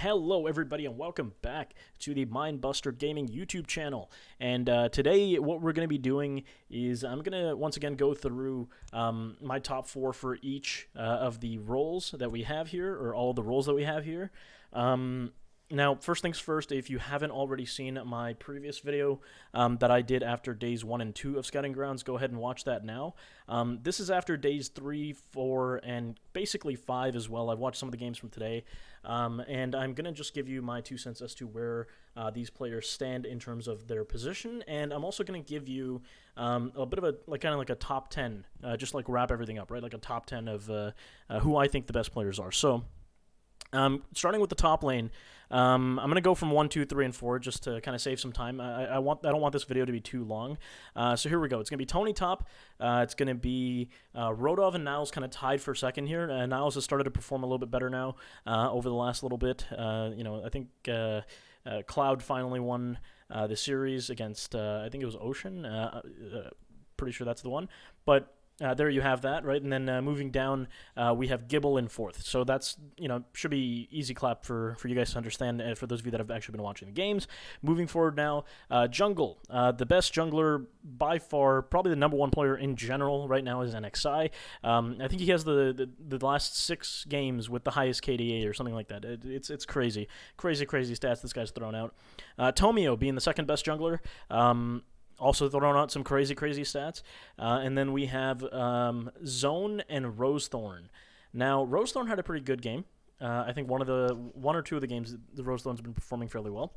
Hello, everybody, and welcome back to the Minebuster Gaming YouTube channel. And today, what we're going to be doing is I'm going to once again go through my top four for each of the roles that we have here, or all the roles that we have here. Now, first things first, if you haven't already seen my previous video that I did after days 1 and 2 of Scouting Grounds, go ahead and watch that now. This is after days 3, 4, and basically 5 as well. I've watched some of the games from today, and I'm going to just give you my 2 cents as to where these players stand in terms of their position, and I'm also going to give you a bit of a kind of like a top 10, just like wrap everything up, right? Like a top 10 of who I think the best players are. So, starting with the top lane, I'm gonna go from 1, 2, 3, and 4 just to kind of save some time. I don't want this video to be too long. So here we go. It's gonna be Tony top. It's gonna be Rodov and Niles kind of tied for second here. Niles has started to perform a little bit better now over the last little bit. I think Cloud finally won the series against I think it was Ocean. Pretty sure that's the one, but. There you have that, right? And then moving down, we have Gibble in fourth. So that's, should be easy clap for you guys to understand, for those of you that have actually been watching the games. Moving forward now, Jungle. The best jungler by far, probably the number 1 player in general right now is NXI. I think he has the last 6 games with the highest KDA or something like that. It's crazy. Crazy stats this guy's thrown out. Tomio being the second best jungler. Also throwing out some crazy stats. And then we have Zone and Rosethorn. Now, Rosethorn had a pretty good game. I think one or two of the games, the Rosethorn's been performing fairly well.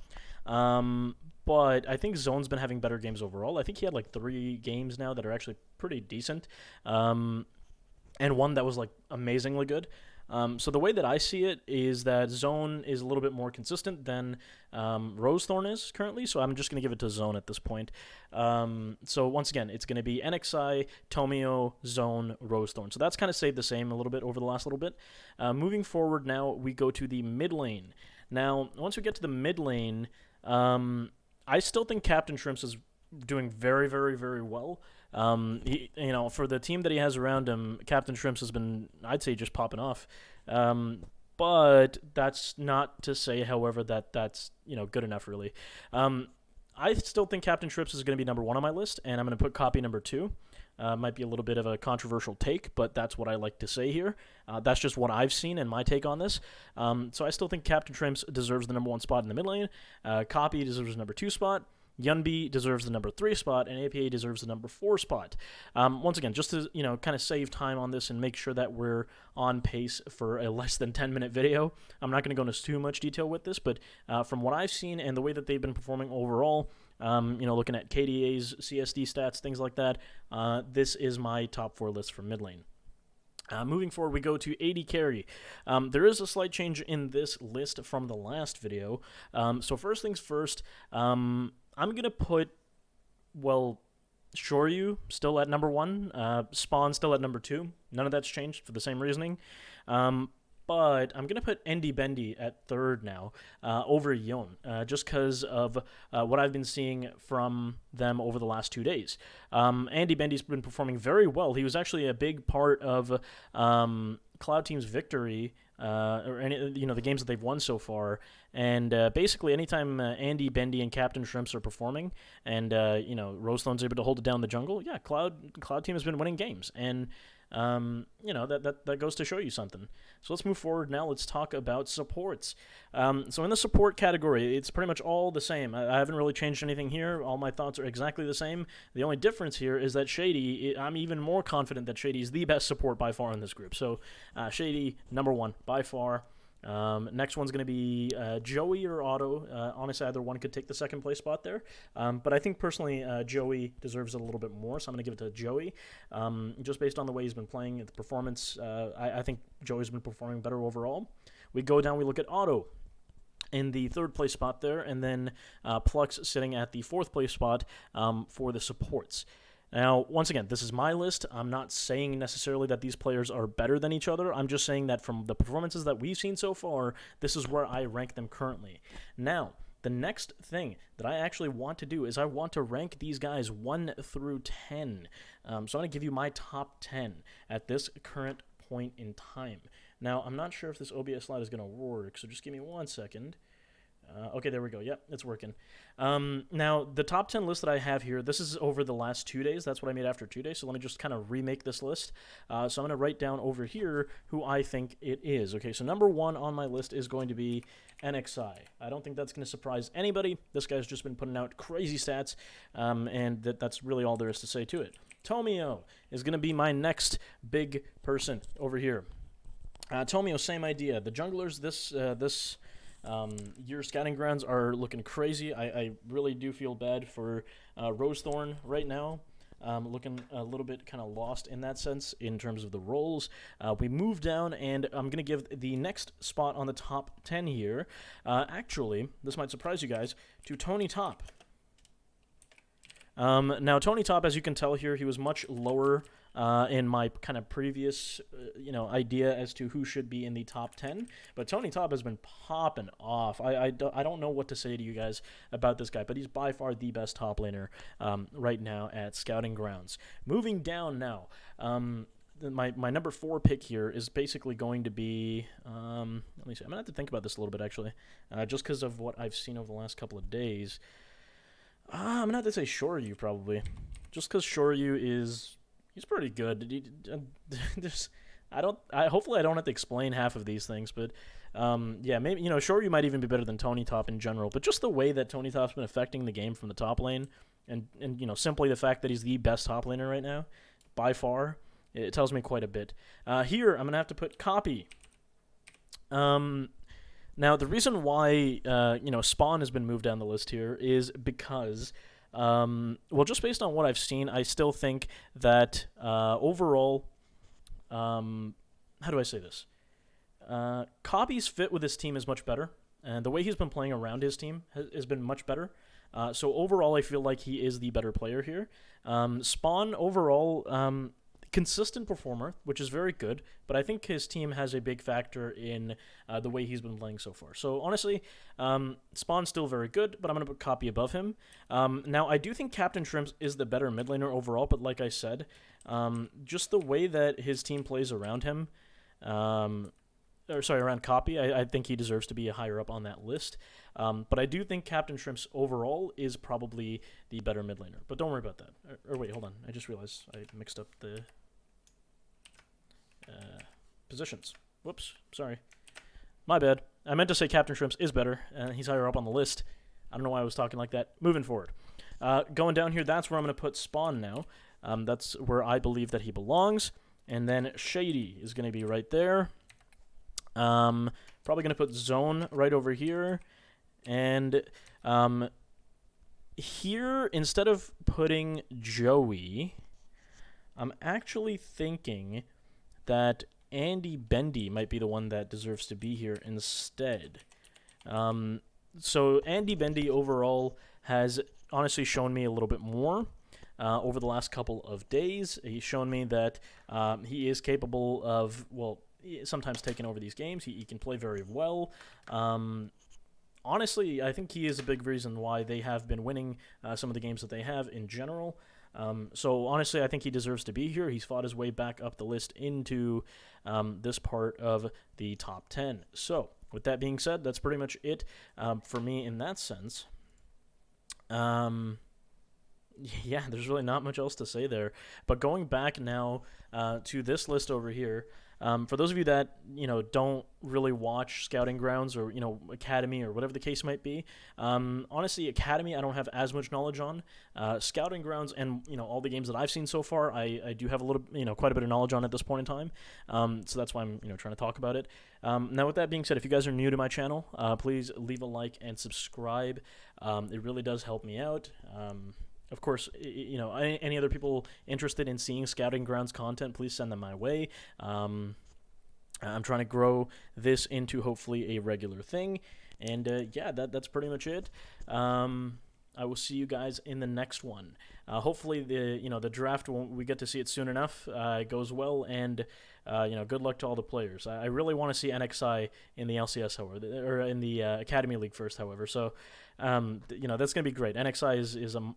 But I think Zone's been having better games overall. I think he had like 3 games now that are actually pretty decent. And one that was like amazingly good. So the way that I see it is that Zone is a little bit more consistent than Rosethorn is currently, so I'm just going to give it to Zone at this point. So once again, it's going to be NXI, Tomio, Zone, Rosethorn. So that's kind of stayed the same a little bit over the last little bit. Moving forward now, we go to the mid lane. Now, once we get to the mid lane, I still think Captain Shrimps is doing very well. For the team that he has around him, Captain Shrimps has been, I'd say, just popping off. But that's not to say, however, that's good enough, really. I still think Captain Shrimps is going to be number 1 on my list, and I'm going to put Copy number 2. Might be a little bit of a controversial take, but that's what I like to say here. That's just what I've seen and my take on this. So I still think Captain Shrimps deserves the number 1 spot in the mid lane. Copy deserves the number 2 spot. Yunbi deserves the number 3 spot, and APA deserves the number 4 spot. Once again, just to kind of save time on this and make sure that we're on pace for a less than 10-minute video, I'm not going to go into too much detail with this, but from what I've seen and the way that they've been performing overall, looking at KDAs, CSD stats, things like that, this is my top 4 list for mid lane. Moving forward, we go to AD carry. There is a slight change in this list from the last video. So first things first, I'm going to put, Shoryu still at number 1, Spawn still at number 2. None of that's changed for the same reasoning. But I'm going to put Endy Bendy at 3rd now over Yon, just because of what I've been seeing from them over the last 2 days. Endy Bendy's been performing very well. He was actually a big part of Cloud Team's victory, the games that they've won so far. And basically, anytime Endy Bendy and Captain Shrimps are performing, and Rosethorn's able to hold it down the jungle, yeah, Cloud Team has been winning games, and that goes to show you something. So let's move forward now. Let's talk about supports. So in the support category, it's pretty much all the same. I haven't really changed anything here. All my thoughts are exactly the same. The only difference here is that Shady, I'm even more confident that Shady is the best support by far in this group. So Shady, number 1 by far. Next one's going to be Joey or Otto. Honestly, either one could take the 2nd place spot there. But I think personally Joey deserves it a little bit more, so I'm going to give it to Joey. Just based on the way he's been playing, the performance, I think Joey's been performing better overall. We go down, we look at Otto in the 3rd place spot there, and then Plux sitting at the 4th place spot for the supports. Now, once again, this is my list. I'm not saying necessarily that these players are better than each other. I'm just saying that from the performances that we've seen so far, this is where I rank them currently. Now, the next thing that I actually want to do is I want to rank these guys 1 through 10. So I'm going to give you my top 10 at this current point in time. Now, I'm not sure if this OBS slide is going to work, so just give me 1 second. Okay, there we go. Yep, it's working. Now, the top 10 list that I have here, this is over the last 2 days. That's what I made after 2 days, so let me just kind of remake this list. So I'm going to write down over here who I think it is. Okay, so number 1 on my list is going to be NXI. I don't think that's going to surprise anybody. This guy's just been putting out crazy stats, and that's really all there is to say to it. Tomio is going to be my next big person over here. Tomio, same idea. The junglers this year scouting grounds are looking crazy. I really do feel bad for Rosethorn right now. Looking a little bit kind of lost in that sense in terms of the roles. We move down, and I'm going to give the next spot on the top 10 here, actually, this might surprise you guys, to Tony Top. Now, Tony Top, as you can tell here, he was much lower in my kind of previous, idea as to who should be in the top 10. But Tony Top has been popping off. I don't know what to say to you guys about this guy, but he's by far the best top laner right now at Scouting Grounds. Moving down now, my number 4 pick here is basically going to be, let me see, I'm going to have to think about this a little bit, actually, just because of what I've seen over the last couple of days. I'm going to have to say Shoryu, probably, just because Shoryu he's pretty good. Hopefully I don't have to explain half of these things, but yeah, maybe Shoryu might even be better than Tony Top in general. But just the way that Tony Top's been affecting the game from the top lane, and simply the fact that he's the best top laner right now, by far, it tells me quite a bit. Here I'm gonna have to put Copy. Now the reason why Spawn has been moved down the list here is because. Well, just based on what I've seen, I still think that overall, how do I say this? Copy's fit with his team is much better, and the way he's been playing around his team has been much better. So overall, I feel like he is the better player here. Spawn, overall, consistent performer, which is very good, but I think his team has a big factor in the way he's been playing so far. So honestly, Spawn's still very good, but I'm going to put Copy above him. Now, I do think Captain Shrimps is the better mid laner overall, but like I said, just the way that his team plays around him, around Copy, I think he deserves to be higher up on that list. But I do think Captain Shrimps overall is probably the better mid laner. But don't worry about that. Or wait, hold on. I just realized I mixed up the positions. Whoops, sorry. My bad. I meant to say Captain Shrimps is better, and he's higher up on the list. I don't know why I was talking like that. Moving forward. Going down here, that's where I'm going to put Spawn now. That's where I believe that he belongs. And then Shady is going to be right there. Probably going to put Zone right over here. And here, instead of putting Joey, I'm actually thinking that Andy Bendy might be the one that deserves to be here instead. So Andy Bendy overall has honestly shown me a little bit more over the last couple of days. He's shown me that he is capable of, well, sometimes taking over these games. He can play very well. Honestly, I think he is a big reason why they have been winning some of the games that they have in general. So honestly, I think he deserves to be here. He's fought his way back up the list into this part of the top 10. So with that being said, that's pretty much it for me in that sense. Yeah, there's really not much else to say there. But going back now to this list over here, for those of you that don't really watch Scouting Grounds or Academy or whatever the case might be, honestly, Academy I don't have as much knowledge on. Scouting Grounds and all the games that I've seen so far, I do have a little quite a bit of knowledge on at this point in time. So that's why I'm trying to talk about it. Now with that being said, if you guys are new to my channel, please leave a like and subscribe. It really does help me out. Of course, any other people interested in seeing Scouting Grounds content, please send them my way. I'm trying to grow this into hopefully a regular thing. And yeah, that's pretty much it. I will see you guys in the next one. Hopefully the draft we get to see it soon enough. It goes well, and good luck to all the players. I really want to see NXI in the LCS, however, or in the Academy League first, however. So that's gonna be great. NXI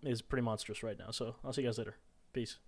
is pretty monstrous right now. So I'll see you guys later. Peace.